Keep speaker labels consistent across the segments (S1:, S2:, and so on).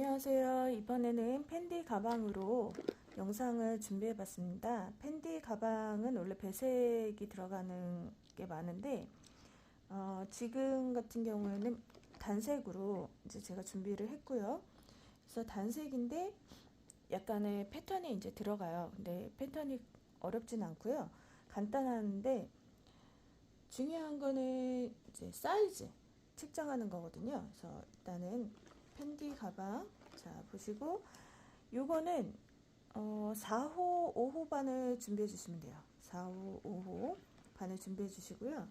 S1: 안녕하세요. 이번에는 펜디 가방으로 영상을 준비해 봤습니다. 펜디 가방은 원래 배색이 들어가는 게 많은데 지금 같은 경우에는 단색으로 이제 제가 준비를 했고요. 그래서 단색인데 약간의 패턴이 이제 들어가요. 근데 패턴이 어렵진 않고요. 간단한데 중요한 거는 이제 사이즈 측정하는 거거든요. 그래서 일단은 펜디 가방, 자 보시고 요거는 4호, 5호 반을 준비해 주시면 돼요. 4호, 5호 반을 준비해 주시고요.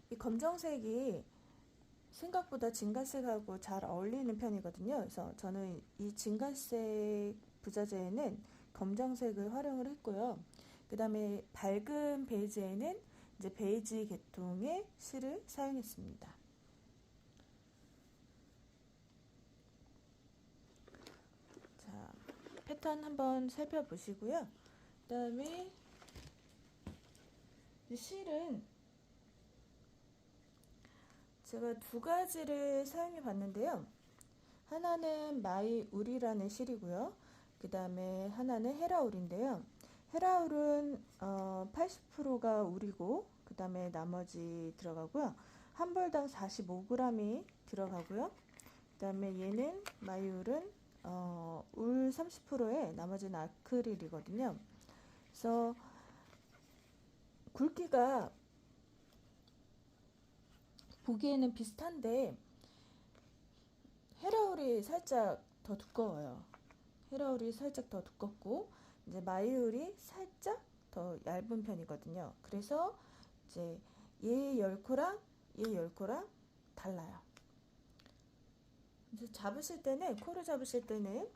S1: 이 검정색이 생각보다 진갈색하고 잘 어울리는 편이거든요. 그래서 저는 이 진갈색 부자재에는 검정색을 활용을 했고요. 그 다음에 밝은 베이지에는 이제 베이지 계통의 실을 사용했습니다. 자, 패턴 한번 살펴보시고요. 그 다음에 실은 제가 두 가지를 사용해 봤는데요. 하나는 마이울이라는 실이고요. 그 다음에 하나는 헤라울인데요. 헤라울은 80%가 울이고 그 다음에 나머지 들어가고요. 한 벌당 45g이 들어가고요. 그 다음에 얘는 마이울은 울 30%에 나머지는 아크릴이거든요. 그래서 굵기가 보기에는 비슷한데 헤라울이 살짝 더 두꺼워요. 헤라울이 살짝 더 두껍고 이제 마이울이 살짝 더 얇은 편이거든요. 그래서 이제 얘 10코랑 얘 10코랑 달라요. 이제 잡으실 때는 코를 잡으실 때는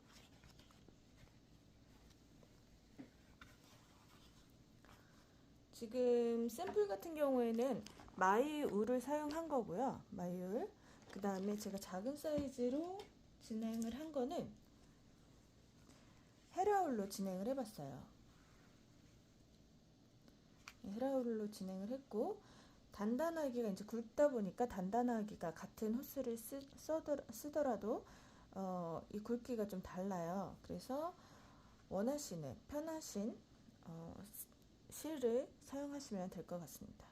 S1: 지금 샘플 같은 경우에는 마이울을 사용한 거고요. 마이울. 그 다음에 제가 작은 사이즈로 진행을 한 거는 헤라울로 진행을 해봤어요. 헤라울로 진행을 했고 단단하기가 이제 굵다 보니까 단단하기가 같은 호스를 쓰더라도 이 굵기가 좀 달라요. 그래서 원하시는 편하신 실을 사용하시면 될 것 같습니다.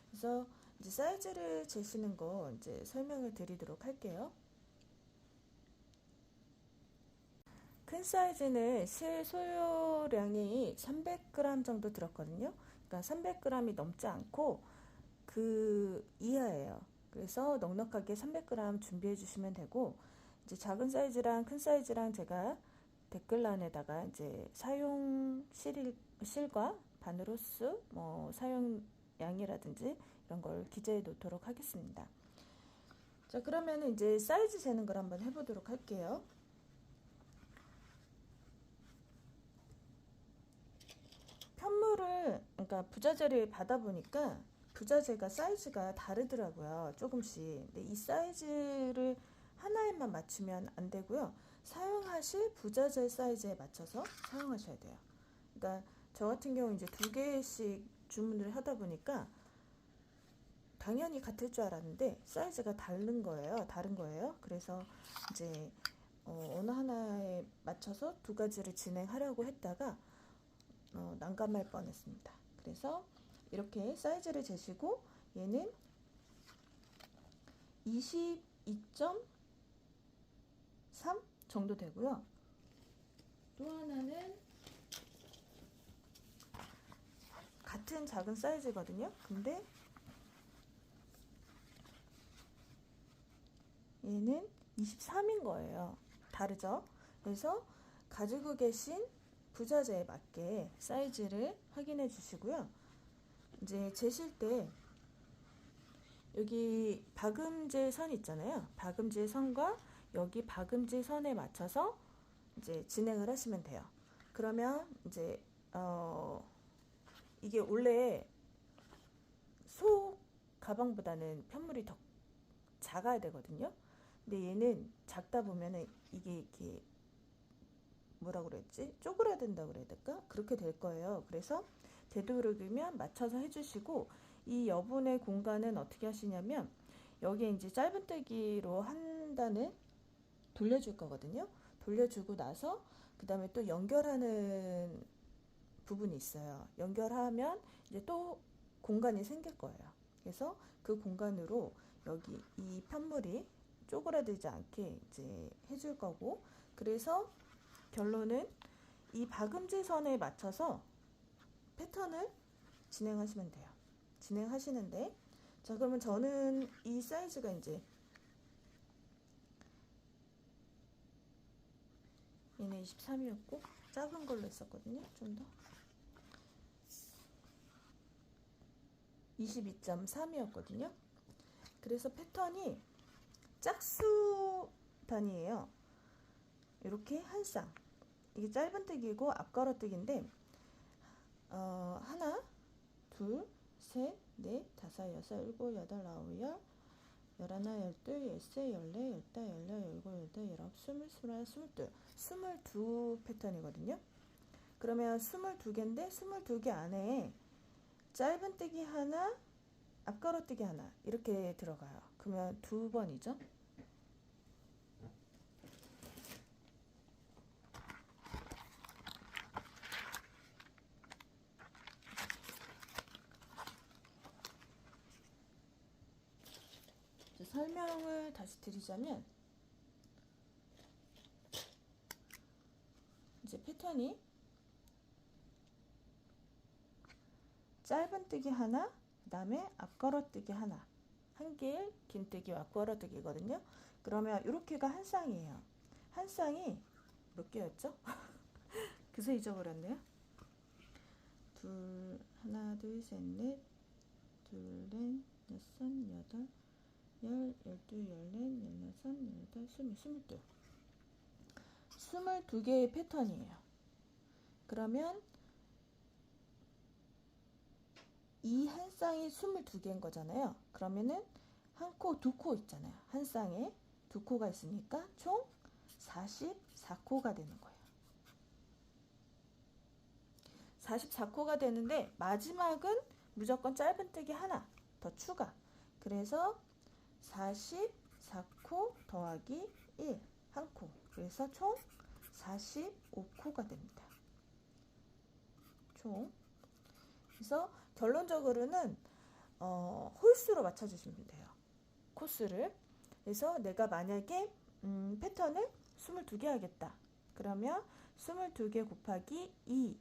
S1: 그래서 이제 사이즈를 재시는 거 이제 설명을 드리도록 할게요. 큰 사이즈는 실 소요량이 300g 정도 들었거든요. 그러니까 300g이 넘지 않고 그 이하예요. 그래서 넉넉하게 300g 준비해 주시면 되고 이제 작은 사이즈랑 큰 사이즈랑 제가 댓글란에다가 이제 사용 실과 바늘호스 뭐 사용 양이라든지 이런 걸 기재해 놓도록 하겠습니다. 자, 그러면 이제 사이즈 재는 걸 한번 해보도록 할게요. 편물을 그러니까 부자재를 받아보니까 부자재가 사이즈가 다르더라고요. 조금씩. 근데 이 사이즈를 하나에만 맞추면 안 되고요. 사용하실 부자재 사이즈에 맞춰서 사용하셔야 돼요. 그러니까 저 같은 경우 이제 2개씩 주문을 하다 보니까 당연히 같을 줄 알았는데 사이즈가 다른 거예요. 그래서 이제 어느 하나에 맞춰서 두 가지를 진행하려고 했다가 난감할 뻔했습니다. 그래서 이렇게 사이즈를 재시고 얘는 22.3 정도 되고요. 또 하나는 같은 작은 사이즈거든요. 근데 얘는 23인 거예요. 다르죠? 그래서 가지고 계신 부자재에 맞게 사이즈를 확인해 주시고요. 이제 재실 때 여기 박음질 선 있잖아요. 박음질 선과 여기 박음질 선에 맞춰서 이제 진행을 하시면 돼요. 그러면 이제 이게 원래 소 가방보다는 편물이 더 작아야 되거든요. 근데 얘는 작다 보면은 이게 이렇게 뭐라 그랬지? 쪼그라든다 그래야 될까? 그렇게 될 거예요. 그래서 되도록이면 맞춰서 해주시고 이 여분의 공간은 어떻게 하시냐면 여기에 이제 짧은뜨기로 한다는 돌려줄 거거든요. 돌려주고 나서 그 다음에 또 연결하는 부분이 있어요. 연결하면 이제 또 공간이 생길 거예요. 그래서 그 공간으로 여기 이 편물이 쪼그라들지 않게 이제 해줄 거고, 그래서 결론은 이 박음질선에 맞춰서 패턴을 진행하시면 돼요. 진행하시는데, 자, 그러면 저는 이 사이즈가 이제 얘는 23이었고 작은 걸로 했었거든요. 좀 더 22.3이었거든요. 그래서 패턴이 짝수 단위예요. 이렇게 한 쌍. 이게 짧은뜨기고 앞걸어뜨기인데 하나, 둘, 셋, 넷, 다섯, 여섯, 일곱, 여덟, 아홉, 열, 열하나, 열둘, 열세, 열네, 열다, 열여, 열일곱, 열여덟, 열아홉, 스물, 스물하나, 스물둘, 22 패턴이거든요. 그러면 22개인데 22개 안에 짧은뜨기 하나, 앞걸어뜨기 하나 이렇게 들어가요. 그러면 2번이죠. 설명을 다시 드리자면, 이제 패턴이 짧은뜨기 하나, 그 다음에 앞걸어뜨기 하나, 한길, 긴뜨기, 앞걸어뜨기거든요. 그러면 이렇게가 한 쌍이에요. 한 쌍이 몇 개였죠? 그새 잊어버렸네요. 둘, 하나, 둘, 셋, 넷, 둘, 넷, 여섯, 여덟, 열, 열둘, 열넷, 열여섯, 열여덟, 스물, 스물둘. 22개의 패턴이에요. 그러면 이 한 쌍이 22개인 거잖아요. 그러면은 한 코, 두 코 있잖아요. 한 쌍에 두 코가 있으니까 총 44코가 되는 거예요. 44코가 되는데 마지막은 무조건 짧은뜨기 하나 더 추가. 그래서 44코 더하기 1, 한 코. 그래서 총 45코가 됩니다. 총. 그래서 결론적으로는 홀수로 맞춰주시면 돼요. 코스를. 그래서 내가 만약에 패턴을 22개 하겠다. 그러면 22개 곱하기 2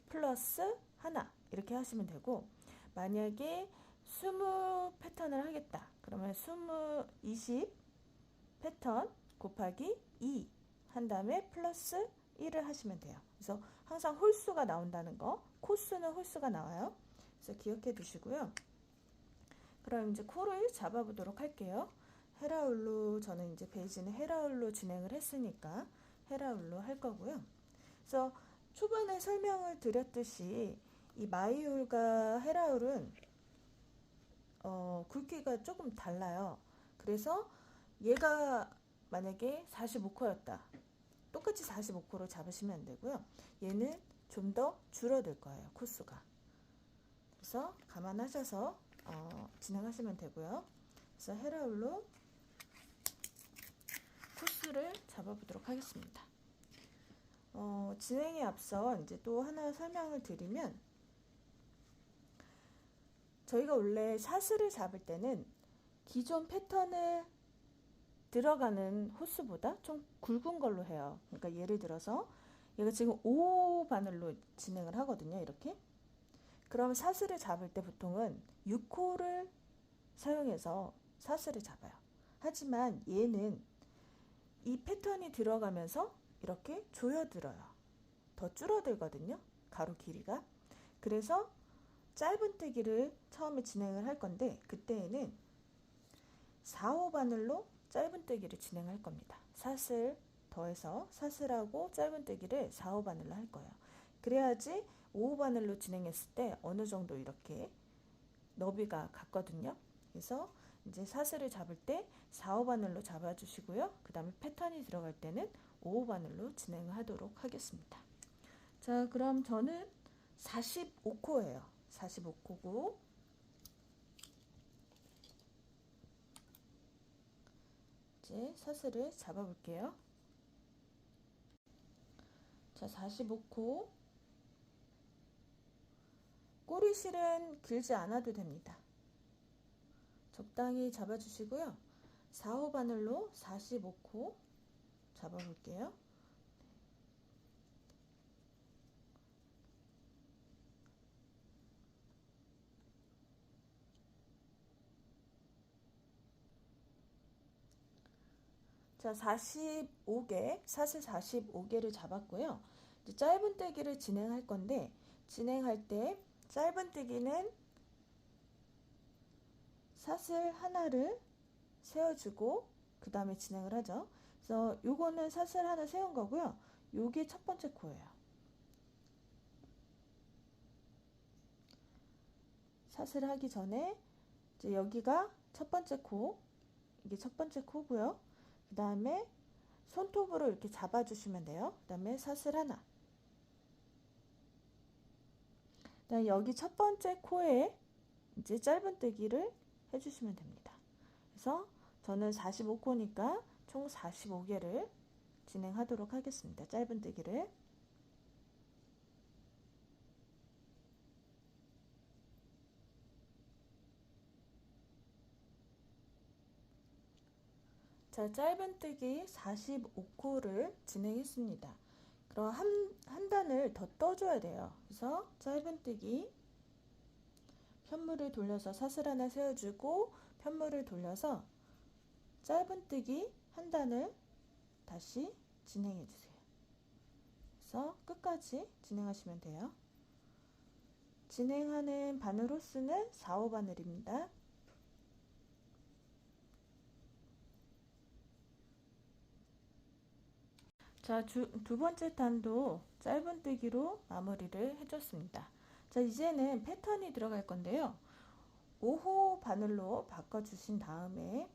S1: 플러스 하나 이렇게 하시면 되고, 만약에 20 패턴을 하겠다. 그러면 20 패턴 곱하기 2 한 다음에 플러스 1을 하시면 돼요. 그래서 항상 홀수가 나온다는 거, 코수는 홀수가 나와요. 그래서 기억해 두시고요. 그럼 이제 코를 잡아보도록 할게요. 헤라울로, 저는 이제 베이지는 헤라울로 진행을 했으니까 헤라울로 할 거고요. 그래서 초반에 설명을 드렸듯이 이 마이울과 헤라울은 굵기가 조금 달라요. 그래서 얘가 만약에 45코였다. 똑같이 45코로 잡으시면 안 되고요. 얘는 좀 더 줄어들 거예요. 코수가. 그래서 감안하셔서 진행하시면 되고요. 그래서 헤라울로 코스를 잡아보도록 하겠습니다. 진행에 앞서 이제 또 하나 설명을 드리면, 저희가 원래 샷을 잡을 때는 기존 패턴을 들어가는 호수보다 좀 굵은 걸로 해요. 그러니까 예를 들어서 얘가 지금 5바늘로 진행을 하거든요. 이렇게. 그럼 사슬을 잡을 때 보통은 6코를 사용해서 사슬을 잡아요. 하지만 얘는 이 패턴이 들어가면서 이렇게 조여들어요. 더 줄어들거든요. 가로 길이가. 그래서 짧은뜨기를 처음에 진행을 할 건데, 그때에는 4, 5바늘로 짧은뜨기를 진행할 겁니다. 사슬 더해서 사슬하고 짧은뜨기를 4, 5바늘로 할 거예요. 그래야지 5, 5바늘로 진행했을 때 어느 정도 이렇게 너비가 같거든요. 그래서 이제 사슬을 잡을 때 4, 5바늘로 잡아주시고요. 그 다음에 패턴이 들어갈 때는 5, 5바늘로 진행을 하도록 하겠습니다. 자, 그럼 저는 45코예요. 45코고, 이제 사슬을 잡아 볼게요. 자, 45코. 꼬리실은 길지 않아도 됩니다. 적당히 잡아주시고요. 4호 바늘로 45코 잡아볼게요. 자, 45개, 사슬 45개를 잡았고요. 이제 짧은뜨기를 진행할 건데, 진행할 때 짧은뜨기는 사슬 하나를 세워주고 그 다음에 진행을 하죠. 그래서 요거는 사슬 하나 세운 거고요. 요게 첫 번째 코예요. 사슬 하기 전에 이제 여기가 첫 번째 코, 이게 첫 번째 코고요. 그 다음에 손톱으로 이렇게 잡아주시면 돼요. 그 다음에 사슬 하나. 그다음에 여기 첫 번째 코에 이제 짧은뜨기를 해주시면 됩니다. 그래서 저는 45코니까 총 45개를 진행하도록 하겠습니다. 짧은뜨기를. 자, 짧은뜨기 45코를 진행했습니다. 그럼 한 단을 더 떠줘야 돼요. 그래서 짧은뜨기 편물을 돌려서 사슬 하나 세워주고 편물을 돌려서 짧은뜨기 한 단을 다시 진행해 주세요. 그래서 끝까지 진행하시면 돼요. 진행하는 바늘 호수는 4호 바늘입니다. 자, 두 번째 단도 짧은뜨기로 마무리를 해줬습니다. 자, 이제는 패턴이 들어갈 건데요. 5호 바늘로 바꿔주신 다음에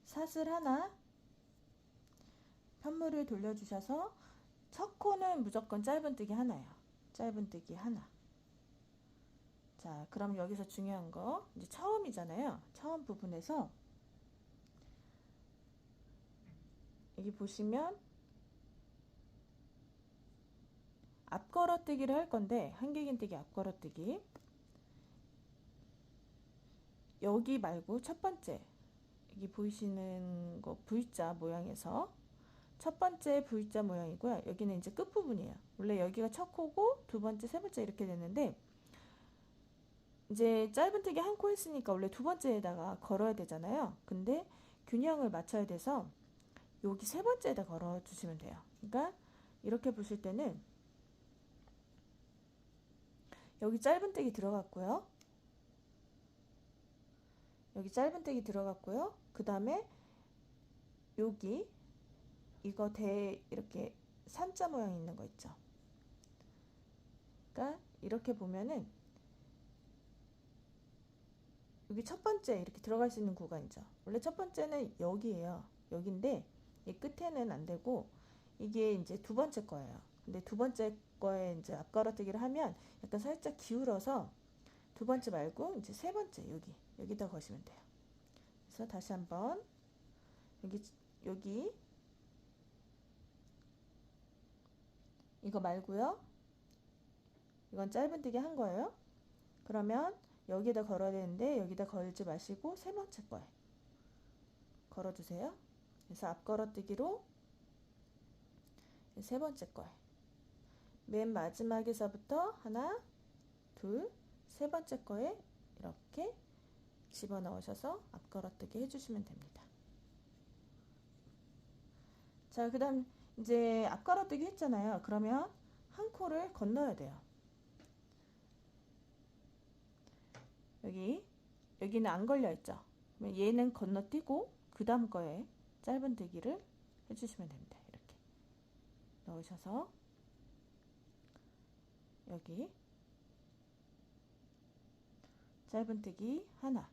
S1: 사슬 하나, 편물을 돌려주셔서 첫 코는 무조건 짧은뜨기 하나예요. 짧은뜨기 하나. 자, 그럼 여기서 중요한 거 이제 처음이잖아요. 처음 부분에서 여기 보시면 앞걸어뜨기를 할 건데 한길긴뜨기 앞걸어뜨기 여기 말고 첫 번째 여기 보이시는 거 V자 모양에서 첫 번째 V자 모양이고요. 여기는 이제 끝부분이에요. 원래 여기가 첫 코고 두 번째, 세 번째 이렇게 됐는데 이제 짧은뜨기 한 코 했으니까 원래 두 번째에다가 걸어야 되잖아요. 근데 균형을 맞춰야 돼서 여기 세 번째에다 걸어 주시면 돼요. 그러니까 이렇게 보실 때는 여기 짧은뜨기 들어갔고요. 여기 짧은뜨기 들어갔고요. 그 다음에 여기 이거 이렇게 산자 모양 있는 거 있죠. 그러니까 이렇게 보면은 여기 첫 번째 이렇게 들어갈 수 있는 구간이죠. 원래 첫 번째는 여기예요. 여기인데 이 끝에는 안 되고 이게 이제 두 번째 거예요. 근데 두 번째 거에 이제 앞걸어뜨기를 하면 약간 살짝 기울어서 두 번째 말고 이제 세 번째 여기다 거시면 돼요. 그래서 다시 한번 여기 이거 말고요. 이건 짧은뜨기 한 거예요. 그러면 여기다 걸어야 되는데 여기다 걸지 마시고 세 번째 거에 걸어주세요. 그래서 앞걸어뜨기로 세 번째 거에 맨 마지막에서부터 하나, 둘, 세 번째 거에 이렇게 집어넣으셔서 앞걸어뜨기 해주시면 됩니다. 자, 그 다음 이제 앞걸어뜨기 했잖아요. 그러면 한 코를 건너야 돼요. 여기는 안 걸려 있죠. 얘는 건너뛰고 그 다음 거에 짧은뜨기를 해주시면 됩니다. 이렇게 넣으셔서 여기 짧은뜨기 하나.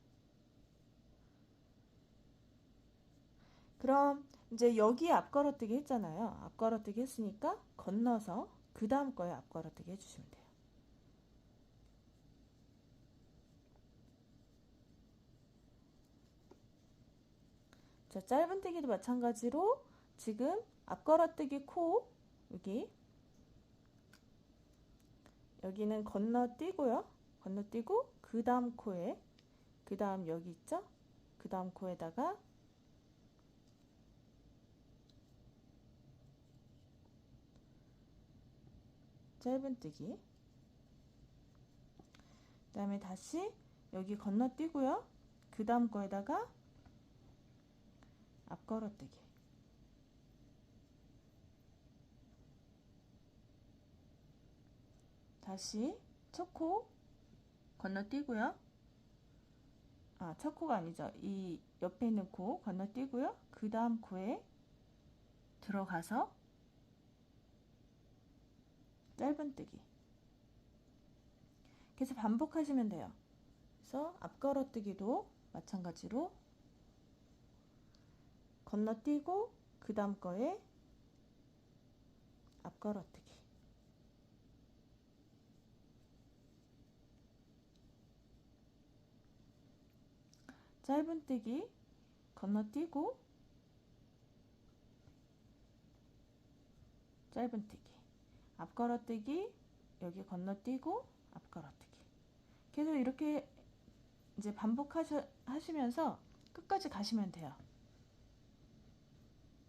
S1: 그럼 이제 여기 앞걸어뜨기 했잖아요. 앞걸어뜨기 했으니까 건너서 그 다음 거에 앞걸어뜨기 해주시면 돼요. 자, 짧은뜨기도 마찬가지로 지금 앞걸어뜨기 코 여기는 건너뛰고요. 건너뛰고 그 다음 코에 그 다음 여기 있죠? 그 다음 코에다가 짧은뜨기, 그 다음에 다시 여기 건너뛰고요. 그 다음 거에다가 앞걸어뜨기, 다시 첫 코 건너뛰고요. 첫 코가 아니죠. 이 옆에 있는 코 건너뛰고요. 그 다음 코에 들어가서 짧은뜨기. 계속 반복하시면 돼요. 그래서 앞걸어뜨기도 마찬가지로 건너뛰고 그 다음 거에 앞걸어뜨기. 짧은뜨기 건너뛰고 짧은뜨기, 앞걸어뜨기, 여기 건너뛰고 앞걸어뜨기. 계속 이렇게 이제 반복하시면서 끝까지 가시면 돼요.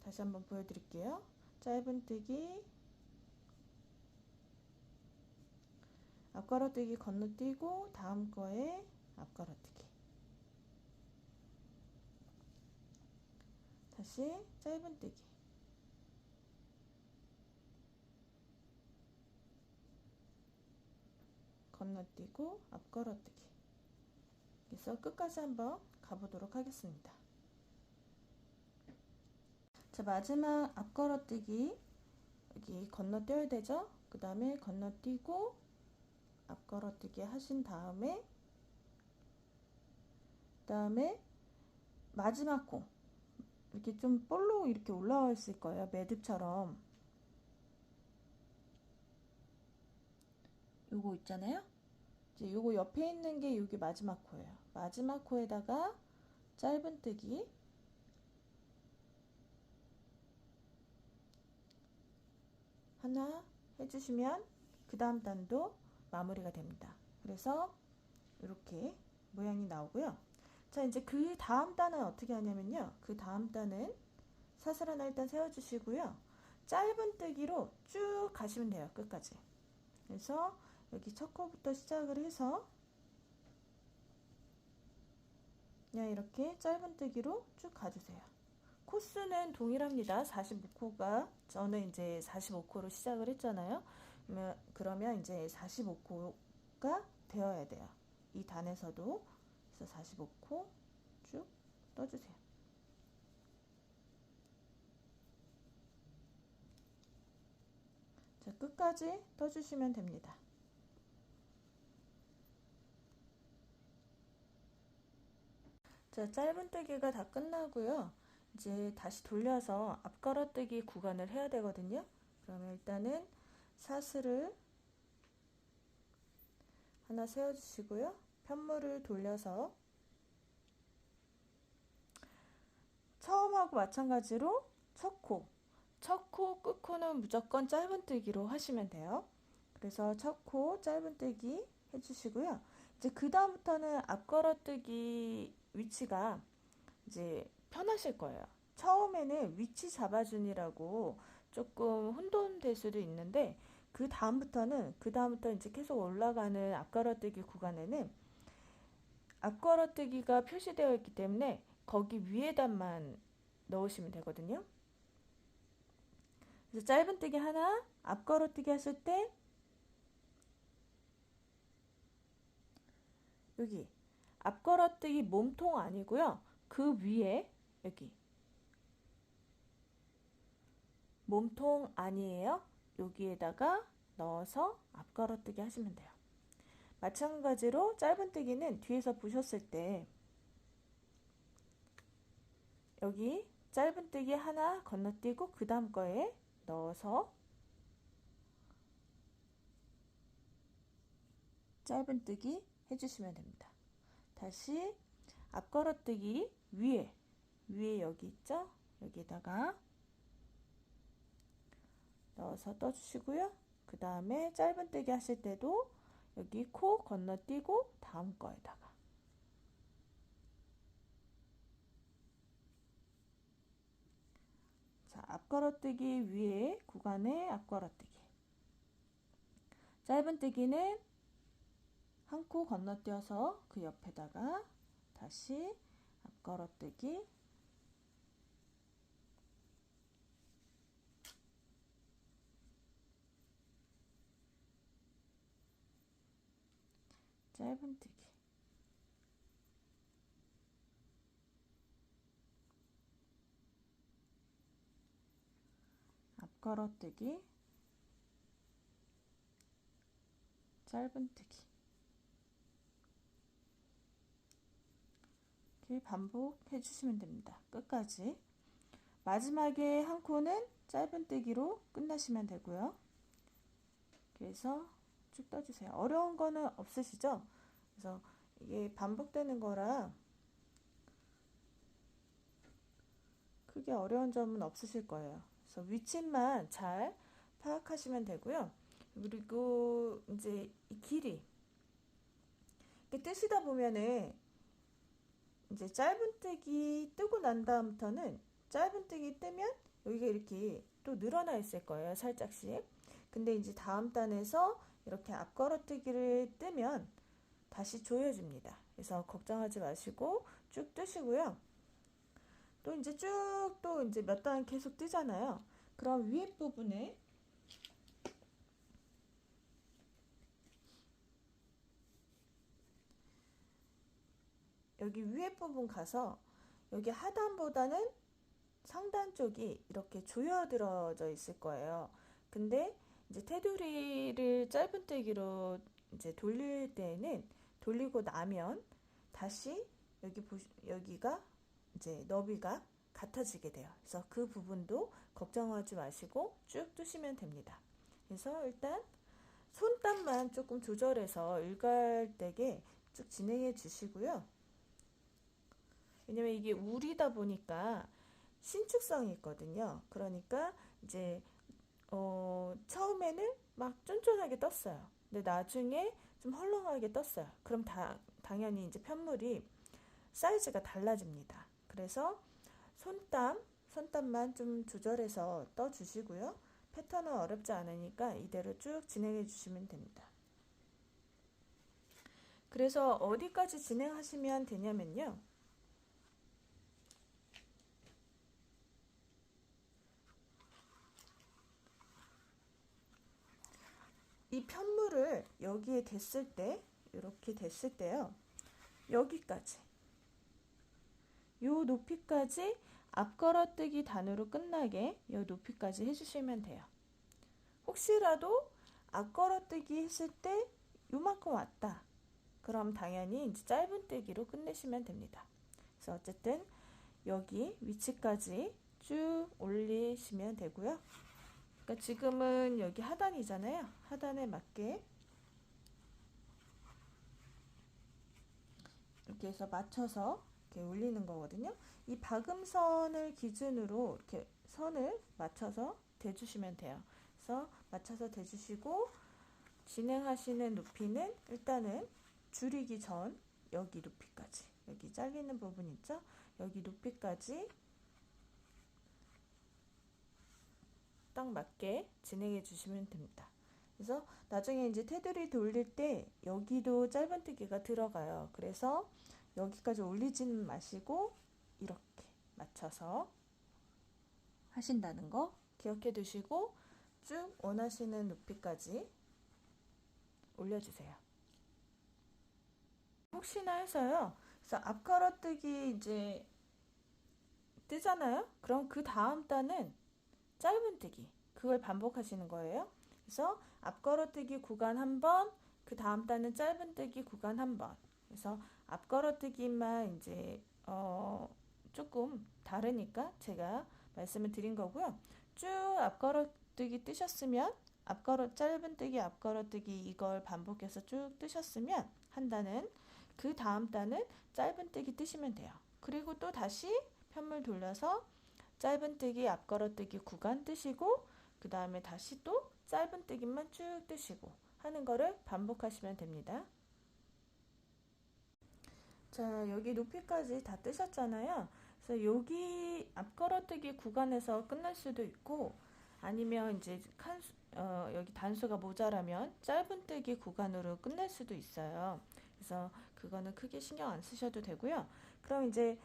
S1: 다시 한번 보여드릴게요. 짧은뜨기, 앞걸어뜨기 건너뛰고 다음 거에 앞걸어뜨기, 다시 짧은뜨기, 건너뛰고 앞걸어뜨기. 그래서 끝까지 한번 가보도록 하겠습니다. 자, 마지막 앞걸어뜨기 여기 건너뛰어야 되죠? 그 다음에 건너뛰고 앞걸어뜨기 하신 다음에 마지막 코 이렇게 좀 볼록 이렇게 올라와 있을 거예요. 매듭처럼 요거 있잖아요. 이제 요거 옆에 있는 게 여기 마지막 코예요. 마지막 코에다가 짧은뜨기, 하나 해주시면 그 다음 단도 마무리가 됩니다. 그래서 이렇게 모양이 나오고요. 자, 이제 그 다음 단은 어떻게 하냐면요. 그 다음 단은 사슬 하나 일단 세워주시고요. 짧은뜨기로 쭉 가시면 돼요. 끝까지. 그래서 여기 첫 코부터 시작을 해서 그냥 이렇게 짧은뜨기로 쭉 가주세요. 코수는 동일합니다. 45코가 저는 이제 45코로 시작을 했잖아요. 그러면 이제 45코가 되어야 돼요. 이 단에서도. 그래서 45코 쭉 떠주세요. 자, 끝까지 떠주시면 됩니다. 자, 짧은뜨기가 다 끝나고요. 이제 다시 돌려서 앞걸어뜨기 구간을 해야 되거든요. 그러면 일단은 사슬을 하나 세워주시고요. 편물을 돌려서 처음하고 마찬가지로 첫 코, 끝코는 무조건 짧은뜨기로 하시면 돼요. 그래서 첫 코 짧은뜨기 해주시고요. 이제 그 다음부터는 앞걸어뜨기 위치가 이제 편하실 거예요. 처음에는 위치 잡아준이라고 조금 혼돈될 수도 있는데 그 다음부터 이제 계속 올라가는 앞걸어뜨기 구간에는 앞걸어뜨기가 표시되어 있기 때문에 거기 위에다만 넣으시면 되거든요. 그래서 짧은뜨기 하나, 앞걸어뜨기 하실 때 여기 앞걸어뜨기 몸통 아니고요. 그 위에 여기 몸통 아니에요. 여기에다가 넣어서 앞걸어뜨기 하시면 돼요. 마찬가지로 짧은뜨기는 뒤에서 보셨을 때 여기 짧은뜨기 하나 건너뛰고 그 다음 거에 넣어서 짧은뜨기 해주시면 됩니다. 다시 앞걸어뜨기 위에 위에 여기 있죠? 여기다가 넣어서 떠주시고요. 그 다음에 짧은뜨기 하실 때도 여기 코 건너뛰고 다음 거에다가 자, 앞걸어뜨기 위에 구간에 앞걸어뜨기, 짧은뜨기는 한 코 건너뛰어서 그 옆에다가 다시 앞걸어뜨기, 짧은뜨기, 앞걸어뜨기, 짧은뜨기, 이렇게 반복해 주시면 됩니다. 끝까지. 마지막에 한 코는 짧은뜨기로 끝나시면 되고요. 그래서 쭉 떠주세요. 어려운 거는 없으시죠? 그래서 이게 반복되는 거라 크게 어려운 점은 없으실 거예요. 그래서 위치만 잘 파악하시면 되고요. 그리고 이제 이 길이 이렇게 뜨시다 보면은 이제 짧은뜨기 뜨고 난 다음부터는 짧은뜨기 뜨면 여기가 이렇게 또 늘어나 있을 거예요. 살짝씩. 근데 이제 다음 단에서 이렇게 앞걸어뜨기를 뜨면 다시 조여줍니다. 그래서 걱정하지 마시고 쭉 뜨시고요. 또 이제 쭉 또 이제 몇 단 계속 뜨잖아요. 그럼 위에 부분에 여기 위에 부분 가서 여기 하단보다는 상단 쪽이 이렇게 조여들어져 있을 거예요. 근데 이제 테두리를 짧은뜨기로 이제 돌릴 때는 돌리고 나면 다시 여기가 이제 너비가 같아지게 돼요. 그래서 그 부분도 걱정하지 마시고 쭉 뜨시면 됩니다. 그래서 일단 손땀만 조금 조절해서 일괄되게 쭉 진행해 주시고요. 왜냐면 이게 울이다 보니까 신축성이 있거든요. 그러니까 이제 처음에는 막 쫀쫀하게 떴어요. 근데 나중에 좀 헐렁하게 떴어요. 그럼 당연히 이제 편물이 사이즈가 달라집니다. 그래서 손땀만 좀 조절해서 떠주시고요. 패턴은 어렵지 않으니까 이대로 쭉 진행해 주시면 됩니다. 그래서 어디까지 진행하시면 되냐면요. 이 편물을 여기에 댔을 때, 이렇게 댔을 때요. 여기까지, 요 높이까지 앞걸어뜨기 단으로 끝나게 요 높이까지 해주시면 돼요. 혹시라도 앞걸어뜨기 했을 때 요만큼 왔다. 그럼 당연히 이제 짧은뜨기로 끝내시면 됩니다. 그래서 어쨌든 여기 위치까지 쭉 올리시면 되고요. 그러니까 지금은 여기 하단이잖아요. 하단에 맞게 이렇게 해서 맞춰서 이렇게 올리는 거거든요. 이 박음선을 기준으로 이렇게 선을 맞춰서 대주시면 돼요. 그래서 맞춰서 대주시고 진행하시는 높이는 일단은 줄이기 전 여기 높이까지, 여기 잘리는 부분 있죠? 여기 높이까지 딱 맞게 진행해 주시면 됩니다. 그래서 나중에 이제 테두리 돌릴 때 여기도 짧은뜨기가 들어가요. 그래서 여기까지 올리지는 마시고 이렇게 맞춰서 하신다는 거 기억해 두시고 쭉 원하시는 높이까지 올려주세요. 혹시나 해서요. 그래서 앞걸어뜨기 이제 뜨잖아요. 그럼 그 다음 단은 짧은뜨기, 그걸 반복하시는 거예요. 그래서 앞걸어뜨기 구간 한 번, 그 다음 단은 짧은뜨기 구간 한 번. 그래서 앞걸어뜨기만 이제 조금 다르니까 제가 말씀을 드린 거고요. 쭉 앞걸어뜨기 뜨셨으면 짧은뜨기 앞걸어뜨기 이걸 반복해서 쭉 뜨셨으면 한 단은 그 다음 단은 짧은뜨기 뜨시면 돼요. 그리고 또 다시 편물 돌려서 짧은뜨기 앞걸어뜨기 구간 뜨시고 그 다음에 다시 또 짧은뜨기만 쭉 뜨시고 하는 거를 반복하시면 됩니다. 자, 여기 높이까지 다 뜨셨잖아요. 그래서 여기 앞걸어뜨기 구간에서 끝날 수도 있고 아니면 이제 여기 단수가 모자라면 짧은뜨기 구간으로 끝낼 수도 있어요. 그래서 그거는 크게 신경 안 쓰셔도 되고요. 그럼 이제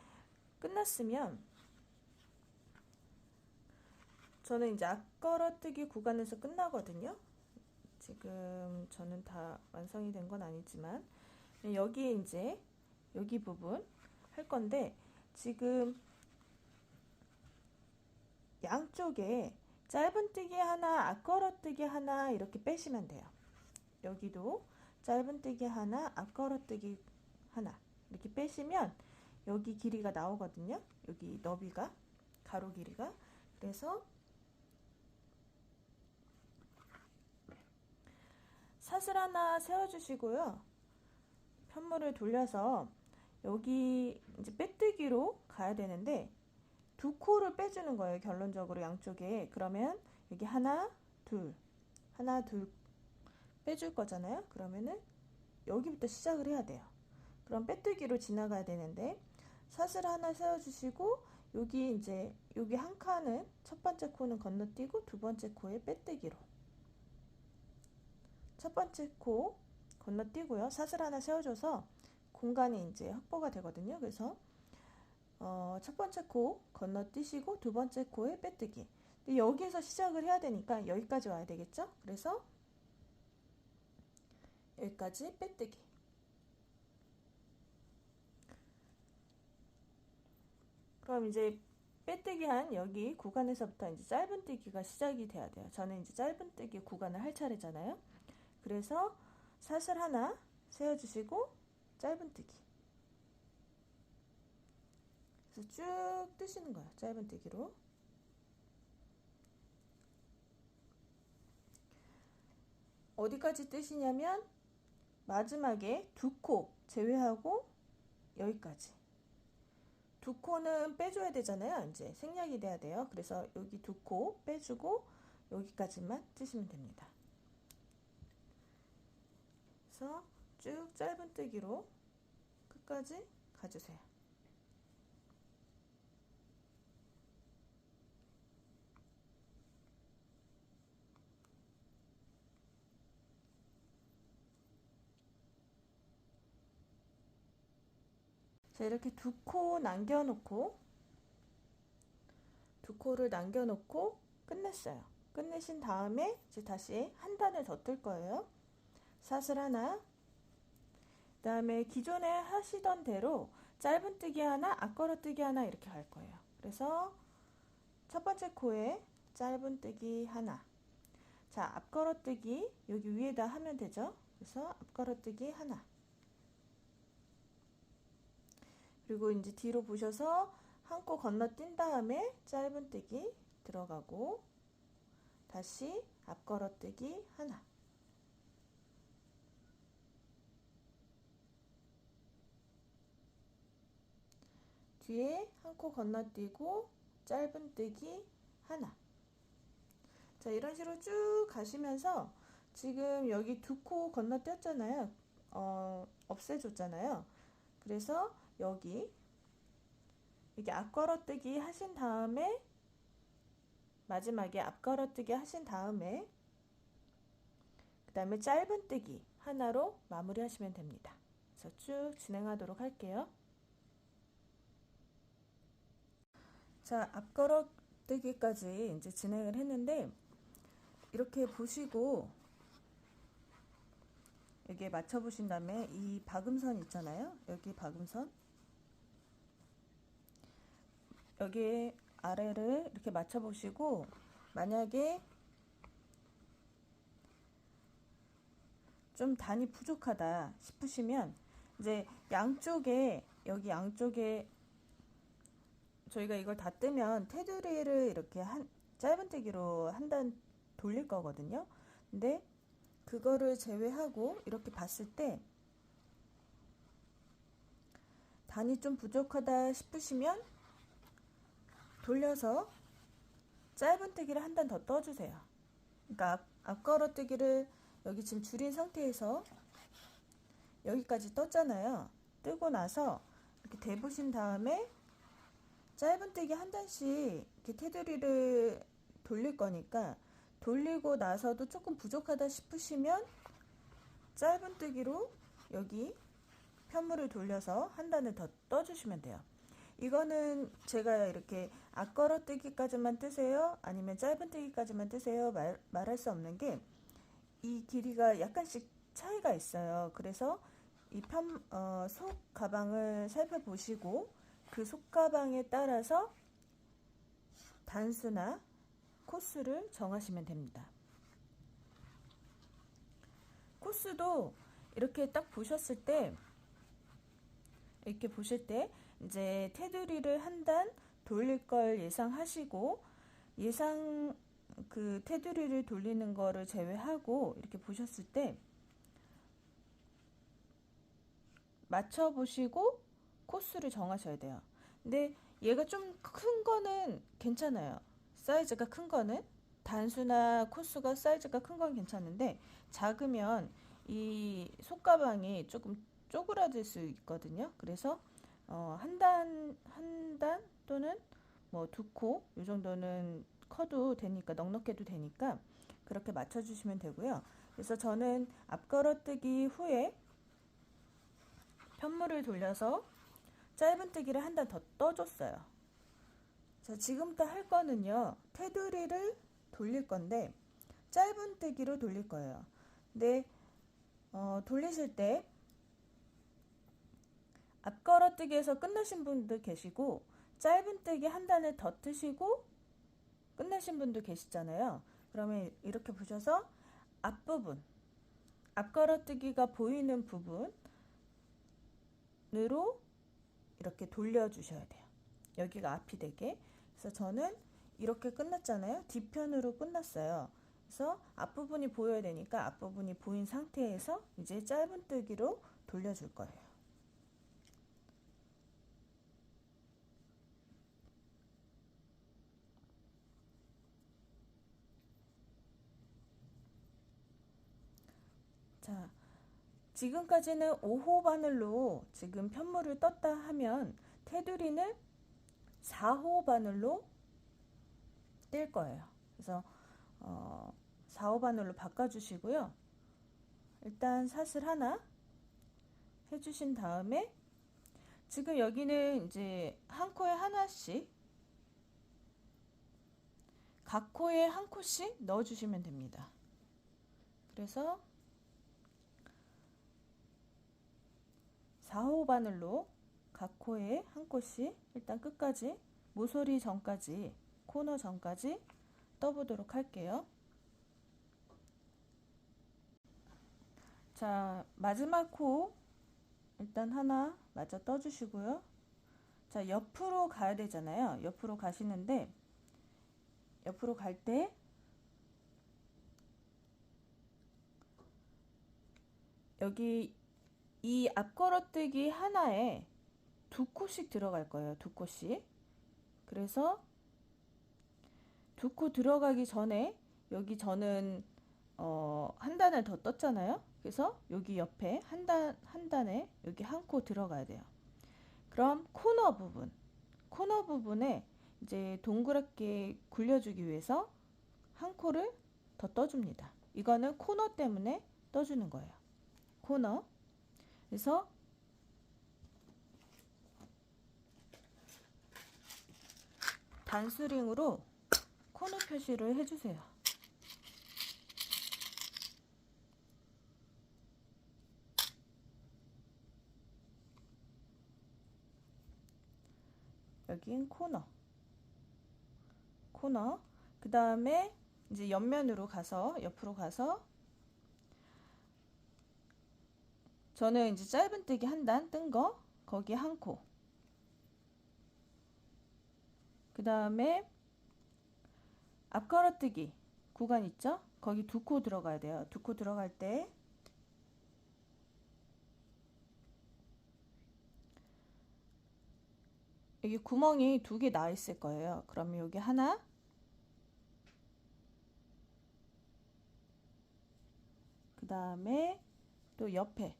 S1: 끝났으면 저는 이제 앞걸어뜨기 구간에서 끝나거든요. 지금 저는 다 완성이 된 건 아니지만 여기 이제 여기 부분 할 건데 지금 양쪽에 짧은뜨기 하나 앞걸어뜨기 하나 이렇게 빼시면 돼요. 여기도 짧은뜨기 하나 앞걸어뜨기 하나 이렇게 빼시면 여기 길이가 나오거든요. 여기 너비가 가로 길이가. 그래서 사슬 하나 세워주시고요. 편물을 돌려서 여기 이제 빼뜨기로 가야 되는데 두 코를 빼주는 거예요. 결론적으로 양쪽에. 그러면 여기 하나, 둘 빼줄 거잖아요. 그러면은 여기부터 시작을 해야 돼요. 그럼 빼뜨기로 지나가야 되는데 사슬 하나 세워주시고 여기 이제 여기 한 칸은 첫 번째 코는 건너뛰고 두 번째 코에 빼뜨기로 첫 번째 코 건너뛰고요. 사슬 하나 세워줘서 공간이 이제 확보가 되거든요. 그래서 첫 번째 코 건너뛰시고 두 번째 코에 빼뜨기. 근데 여기에서 시작을 해야 되니까 여기까지 와야 되겠죠? 그래서 여기까지 빼뜨기. 그럼 이제 빼뜨기 한 여기 구간에서부터 이제 짧은뜨기가 시작이 돼야 돼요. 저는 이제 짧은뜨기 구간을 할 차례잖아요. 그래서 사슬 하나 세워주시고 짧은뜨기. 그래서 쭉 뜨시는 거예요. 짧은뜨기로. 어디까지 뜨시냐면 마지막에 두 코 제외하고 여기까지. 두 코는 빼줘야 되잖아요. 이제 생략이 돼야 돼요. 그래서 여기 두 코 빼주고 여기까지만 뜨시면 됩니다. 그래서 쭉 짧은뜨기로 끝까지 가주세요. 자, 이렇게 두 코 남겨놓고 두 코를 남겨놓고 끝냈어요. 끝내신 다음에 이제 다시 한 단을 더 뜰 거예요. 사슬 하나, 그 다음에 기존에 하시던 대로 짧은뜨기 하나, 앞걸어뜨기 하나 이렇게 갈 거예요. 그래서 첫 번째 코에 짧은뜨기 하나. 자, 앞걸어뜨기 여기 위에다 하면 되죠. 그래서 앞걸어뜨기 하나. 그리고 이제 뒤로 보셔서 한 코 건너뛴 다음에 짧은뜨기 들어가고 다시 앞걸어뜨기 하나. 뒤에 한 코 건너뛰고 짧은뜨기 하나. 자, 이런 식으로 쭉 가시면서 지금 여기 두 코 건너뛰었잖아요. 없애줬잖아요. 그래서 여기 앞걸어뜨기 하신 다음에 마지막에 앞걸어뜨기 하신 다음에 그 다음에 짧은뜨기 하나로 마무리 하시면 됩니다. 그래서 쭉 진행하도록 할게요. 자, 앞걸어뜨기까지 이제 진행을 했는데 이렇게 보시고 여기에 맞춰 보신 다음에 이 박음선 있잖아요. 여기 박음선 여기 아래를 이렇게 맞춰 보시고 만약에 좀 단이 부족하다 싶으시면 이제 양쪽에 여기 양쪽에 저희가 이걸 다 뜨면 테두리를 이렇게 짧은뜨기로 한 단 돌릴 거거든요. 근데 그거를 제외하고 이렇게 봤을 때 단이 좀 부족하다 싶으시면 돌려서 짧은뜨기를 한 단 더 떠주세요. 그러니까 앞걸어뜨기를 여기 지금 줄인 상태에서 여기까지 떴잖아요. 뜨고 나서 이렇게 대보신 다음에 짧은뜨기 한 단씩 이렇게 테두리를 돌릴 거니까, 돌리고 나서도 조금 부족하다 싶으시면 짧은뜨기로 여기 편물을 돌려서 한 단을 더 떠주시면 돼요. 이거는 제가 이렇게 앞걸어뜨기까지만 뜨세요, 아니면 짧은뜨기까지만 뜨세요 말할 수 없는 게, 이 길이가 약간씩 차이가 있어요. 그래서 이 속 가방을 살펴보시고 그 속 가방에 따라서 단수나 코스를 정하시면 됩니다. 코스도 이렇게 딱 보셨을 때, 이렇게 보실 때 이제 테두리를 한 단 돌릴 걸 예상하시고, 그 테두리를 돌리는 거를 제외하고 이렇게 보셨을 때 맞춰 보시고 코스를 정하셔야 돼요. 근데 얘가 좀 큰 거는 괜찮아요. 사이즈가 큰 거는, 단수나 코스가 사이즈가 큰 건 괜찮은데, 작으면 이 속가방이 조금 쪼그라들 수 있거든요. 그래서 한 단 또는 뭐 2코 이 정도는 커도 되니까, 넉넉해도 되니까 그렇게 맞춰주시면 되고요. 그래서 저는 앞걸어뜨기 후에 편물을 돌려서 짧은뜨기를 한 단 더 떠줬어요. 자, 지금부터 할 거는요, 테두리를 돌릴 건데 짧은뜨기로 돌릴 거예요. 근데 돌리실 때 앞걸어뜨기에서 끝나신 분들 계시고, 짧은뜨기 한 단을 더 뜨시고 끝나신 분도 계시잖아요. 그러면 이렇게 보셔서 앞부분, 앞걸어뜨기가 보이는 부분으로 이렇게 돌려주셔야 돼요. 여기가 앞이 되게. 그래서 저는 이렇게 끝났잖아요. 뒤편으로 끝났어요. 그래서 앞부분이 보여야 되니까 앞부분이 보인 상태에서 이제 짧은뜨기로 돌려줄 거예요. 자, 지금까지는 5호 바늘로 지금 편물을 떴다 하면 테두리는 4호 바늘로 뜰 거예요. 그래서 4호 바늘로 바꿔주시고요. 일단 사슬 하나 해주신 다음에, 지금 여기는 이제 한 코에 하나씩, 각 코에 한 코씩 넣어주시면 됩니다. 그래서 4호 바늘로 각 코에 한 코씩 일단 끝까지, 모서리 전까지, 코너 전까지 떠보도록 할게요. 자, 마지막 코 일단 하나 마저 떠주시고요. 자, 옆으로 가야 되잖아요. 옆으로 가시는데, 옆으로 갈 때 여기 이 앞걸어뜨기 하나에 2코씩 들어갈 거예요. 2코씩. 그래서 2코 들어가기 전에 여기 저는 한 단을 더 떴잖아요. 그래서 여기 옆에 한 단에 여기 한 코 들어가야 돼요. 그럼 코너 부분에 이제 동그랗게 굴려주기 위해서 한 코를 더 떠줍니다. 이거는 코너 때문에 떠주는 거예요. 코너. 그래서 단수링으로 코너 표시를 해주세요. 여긴 코너. 그 다음에 이제 옆면으로 가서, 옆으로 가서, 저는 이제 짧은뜨기 한 단 뜬 거, 거기 한 코. 그 다음에 앞걸어뜨기 구간 있죠? 거기 2코 들어가야 돼요. 2코 들어갈 때 여기 구멍이 2개 나 있을 거예요. 그러면 여기 하나, 그 다음에 또 옆에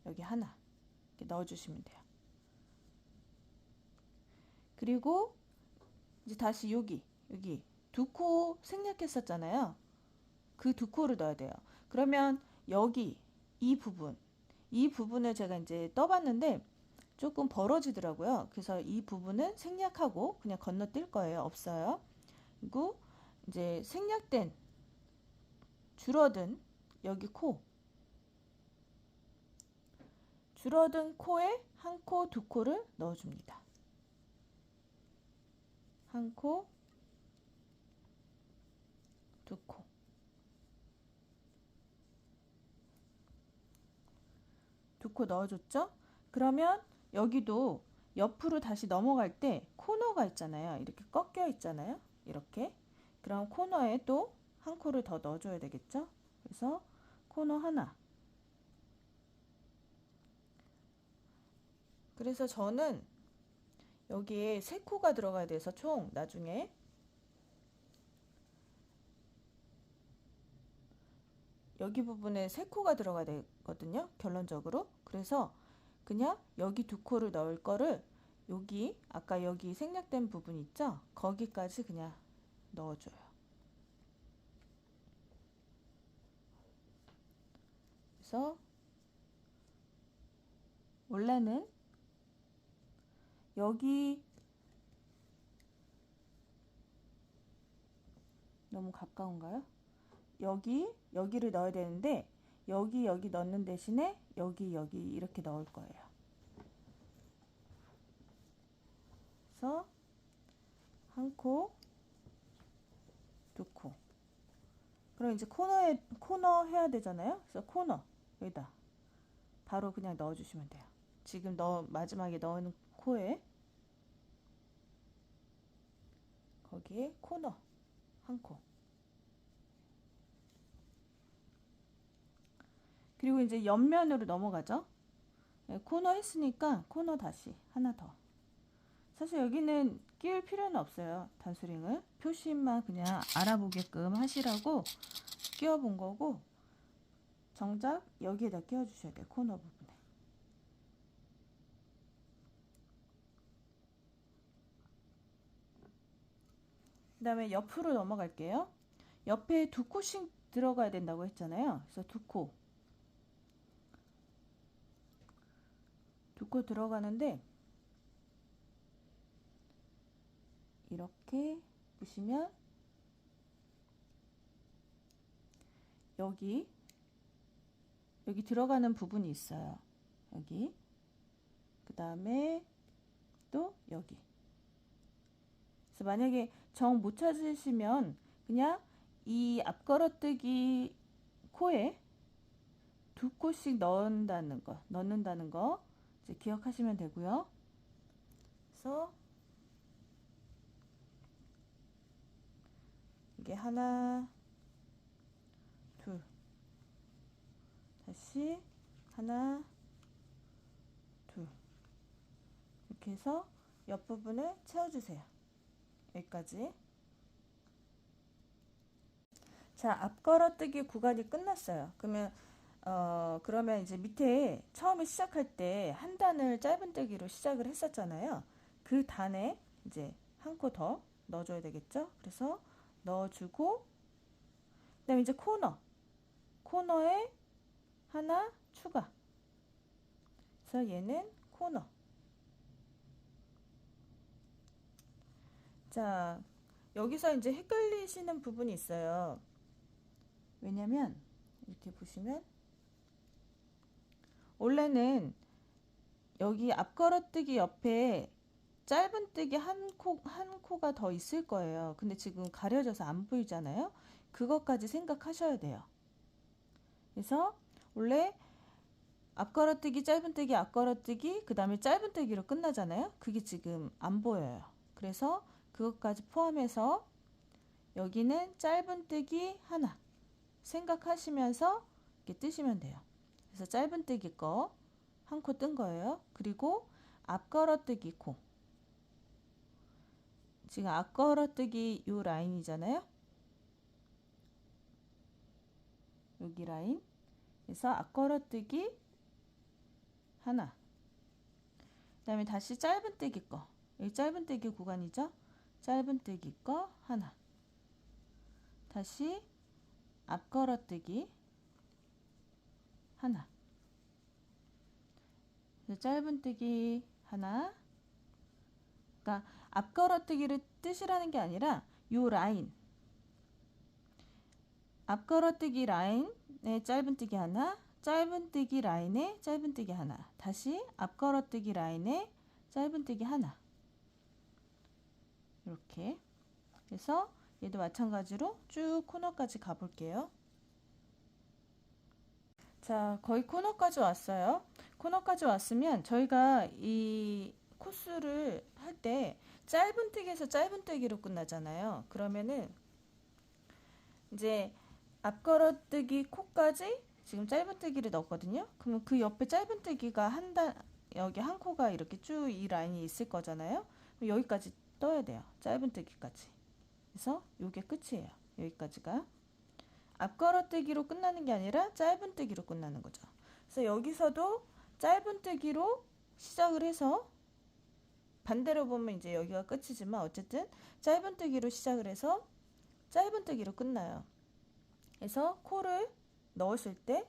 S1: 여기 하나 이렇게 넣어주시면 돼요. 그리고 이제 다시 여기 2코 생략했었잖아요. 그 2코를 넣어야 돼요. 그러면 여기 이 부분을 제가 이제 떠봤는데 조금 벌어지더라고요. 그래서 이 부분은 생략하고 그냥 건너뛸 거예요. 없어요. 그리고 이제 생략된 줄어든 여기 줄어든 코에 1코, 2코를 넣어줍니다. 1코, 2코. 2코 넣어줬죠? 그러면 여기도 옆으로 다시 넘어갈 때 코너가 있잖아요. 이렇게 꺾여 있잖아요. 이렇게. 그럼 코너에 또 1코를 더 넣어줘야 되겠죠? 그래서 코너 하나. 그래서 저는 여기에 3코가 들어가야 돼서 총 나중에 여기 부분에 3코가 들어가야 되거든요. 결론적으로. 그래서 그냥 여기 2코를 넣을 거를 여기 아까 여기 생략된 부분 있죠? 거기까지 그냥 넣어줘요. 그래서 원래는 여기 너무 가까운가요? 여기를 넣어야 되는데 여기 넣는 대신에 여기 이렇게 넣을 거예요. 그래서 1코, 2코. 그럼 이제 코너 해야 되잖아요. 그래서 코너 여기다 바로 그냥 넣어주시면 돼요. 지금 마지막에 넣은 코에 거기에 코너 1코. 그리고 이제 옆면으로 넘어가죠. 코너 했으니까 코너 다시 하나 더. 사실 여기는 끼울 필요는 없어요. 단수링을 표시만 그냥 알아보게끔 하시라고 끼워본 거고, 정작 여기에다 끼워주셔야 돼요. 코너 부분에. 그 다음에 옆으로 넘어갈게요. 옆에 2코씩 들어가야 된다고 했잖아요. 그래서 2코 들어가는데 이렇게 보시면 여기 들어가는 부분이 있어요. 여기. 그 다음에 또 여기. 그래서 만약에 정 못 찾으시면 그냥 이 앞걸어뜨기 코에 2코씩 넣는다는 거 이제 기억하시면 되고요. 그래서 이게 하나, 둘, 다시 하나, 둘, 이렇게 해서 옆부분을 채워주세요. 여기까지. 자, 앞걸어뜨기 구간이 끝났어요. 그러면 이제 밑에 처음에 시작할 때 한 단을 짧은뜨기로 시작을 했었잖아요. 그 단에 이제 1코 더 넣어줘야 되겠죠? 그래서 넣어주고, 그 다음에 이제 코너에 하나 추가. 그래서 얘는 코너. 자, 여기서 이제 헷갈리시는 부분이 있어요. 왜냐면 이렇게 보시면 원래는 여기 앞걸어뜨기 옆에 짧은뜨기 한 코가 더 있을 거예요. 근데 지금 가려져서 안 보이잖아요. 그것까지 생각하셔야 돼요. 그래서 원래 앞걸어뜨기, 짧은뜨기, 앞걸어뜨기, 그 다음에 짧은뜨기로 끝나잖아요. 그게 지금 안 보여요. 그래서 그것까지 포함해서 여기는 짧은뜨기 하나 생각하시면서 이렇게 뜨시면 돼요. 그래서 짧은뜨기 거 1코 뜬 거예요. 그리고 앞걸어뜨기 코 지금 앞걸어뜨기 요 라인이잖아요. 여기 라인. 그래서 앞걸어뜨기 하나. 그다음에 다시 짧은뜨기 거. 여기 짧은뜨기 구간이죠. 짧은뜨기 거 하나. 다시 앞걸어뜨기 하나. 짧은뜨기 하나. 그러니까 앞걸어뜨기를 뜻이라는 게 아니라 요 라인. 앞걸어뜨기 라인에 짧은뜨기 하나. 짧은뜨기 라인에 짧은뜨기 하나. 다시 앞걸어뜨기 라인에 짧은뜨기 하나. 이렇게 해서 얘도 마찬가지로 쭉 코너까지 가볼게요. 자, 거의 코너까지 왔어요. 코너까지 왔으면 저희가 이 코스를 할 때 짧은뜨기에서 짧은뜨기로 끝나잖아요. 그러면은 이제 앞걸어뜨기 코까지 지금 짧은뜨기를 넣었거든요. 그러면 그 옆에 짧은뜨기가 여기 한 코가 이렇게 쭉 이 라인이 있을 거잖아요. 여기까지 떠야 돼요. 짧은뜨기까지. 그래서 이게 끝이에요. 여기까지가. 앞걸어뜨기로 끝나는 게 아니라 짧은뜨기로 끝나는 거죠. 그래서 여기서도 짧은뜨기로 시작을 해서 반대로 보면 이제 여기가 끝이지만 어쨌든 짧은뜨기로 시작을 해서 짧은뜨기로 끝나요. 그래서 코를 넣으실 때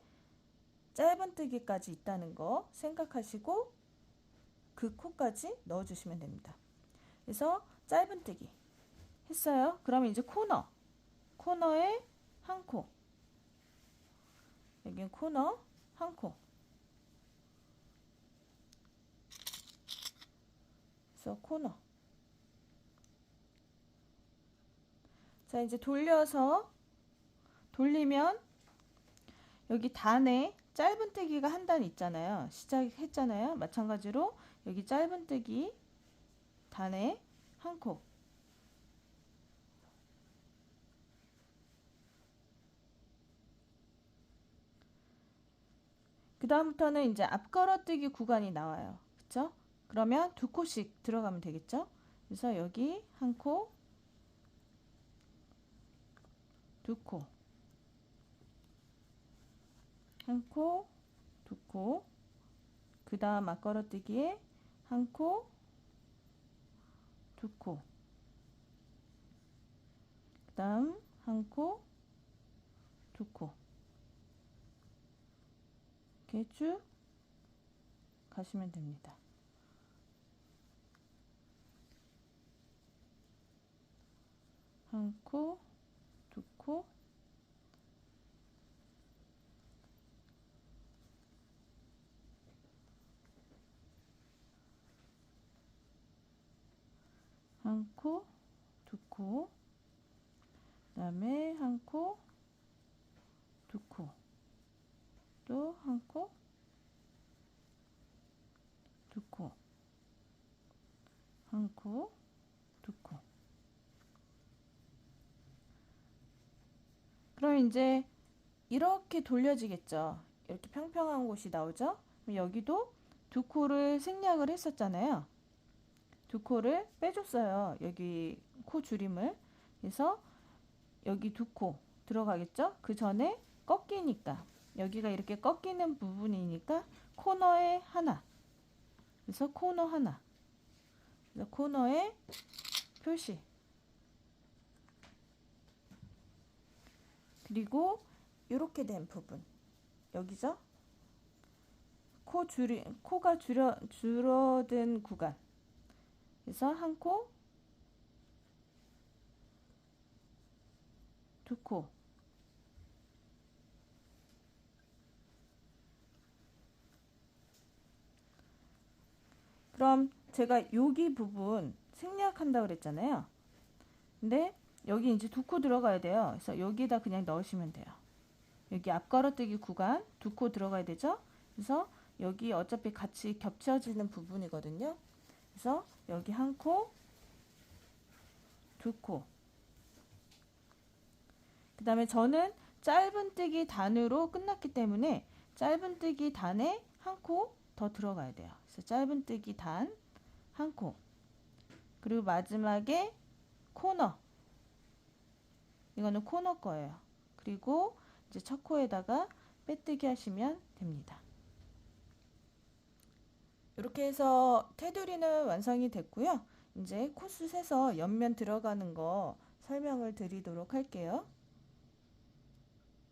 S1: 짧은뜨기까지 있다는 거 생각하시고 그 코까지 넣어주시면 됩니다. 그래서 짧은뜨기 했어요. 그러면 이제 코너에 한 코, 여기 코너 한 코. 그래서 코너. 자, 이제 돌리면 여기 단에 짧은뜨기가 한 단 있잖아요. 시작했잖아요. 마찬가지로 여기 짧은뜨기 단에 한 코. 그 다음부터는 이제 앞걸어뜨기 구간이 나와요. 그쵸? 그러면 두 코씩 들어가면 되겠죠? 그래서 여기 한 코, 두 코, 한 코, 두 코, 그 다음 앞걸어뜨기에 한 코, 두 코, 그 다음 한 코, 두 코. 이렇게 쭉 가시면 됩니다. 한 코, 두 코, 한 코, 두 코, 그 다음에 한 코, 두 코, 또 한 코, 두 코, 한 코, 두 코. 그럼 이제 이렇게 돌려지겠죠. 이렇게 평평한 곳이 나오죠. 여기도 두 코를 생략을 했었잖아요. 두 코를 빼줬어요. 여기 코 줄임을. 그래서 여기 두 코 들어가겠죠. 그 전에 꺾이니까 여기가 이렇게 꺾이는 부분이니까 코너에 하나. 그래서 코너 하나. 그래서 코너에 표시. 그리고 이렇게 된 부분 여기죠. 코가 줄어든 구간. 그래서 한 코, 두 코. 그럼 제가 여기 부분 생략한다고 그랬잖아요. 근데 여기 이제 두 코 들어가야 돼요. 그래서 여기다 그냥 넣으시면 돼요. 여기 앞걸어뜨기 구간 두 코 들어가야 되죠. 그래서 여기 어차피 같이 겹쳐지는 부분이거든요. 그래서 여기 한 코, 두 코. 그 다음에 저는 짧은뜨기 단으로 끝났기 때문에 짧은뜨기 단에 한 코 더 들어가야 돼요. 그래서 짧은뜨기 단 한 코. 그리고 마지막에 코너. 이거는 코너 거예요. 그리고 이제 첫 코에다가 빼뜨기 하시면 됩니다. 이렇게 해서 테두리는 완성이 됐고요. 이제 코스 세서 옆면 들어가는 거 설명을 드리도록 할게요.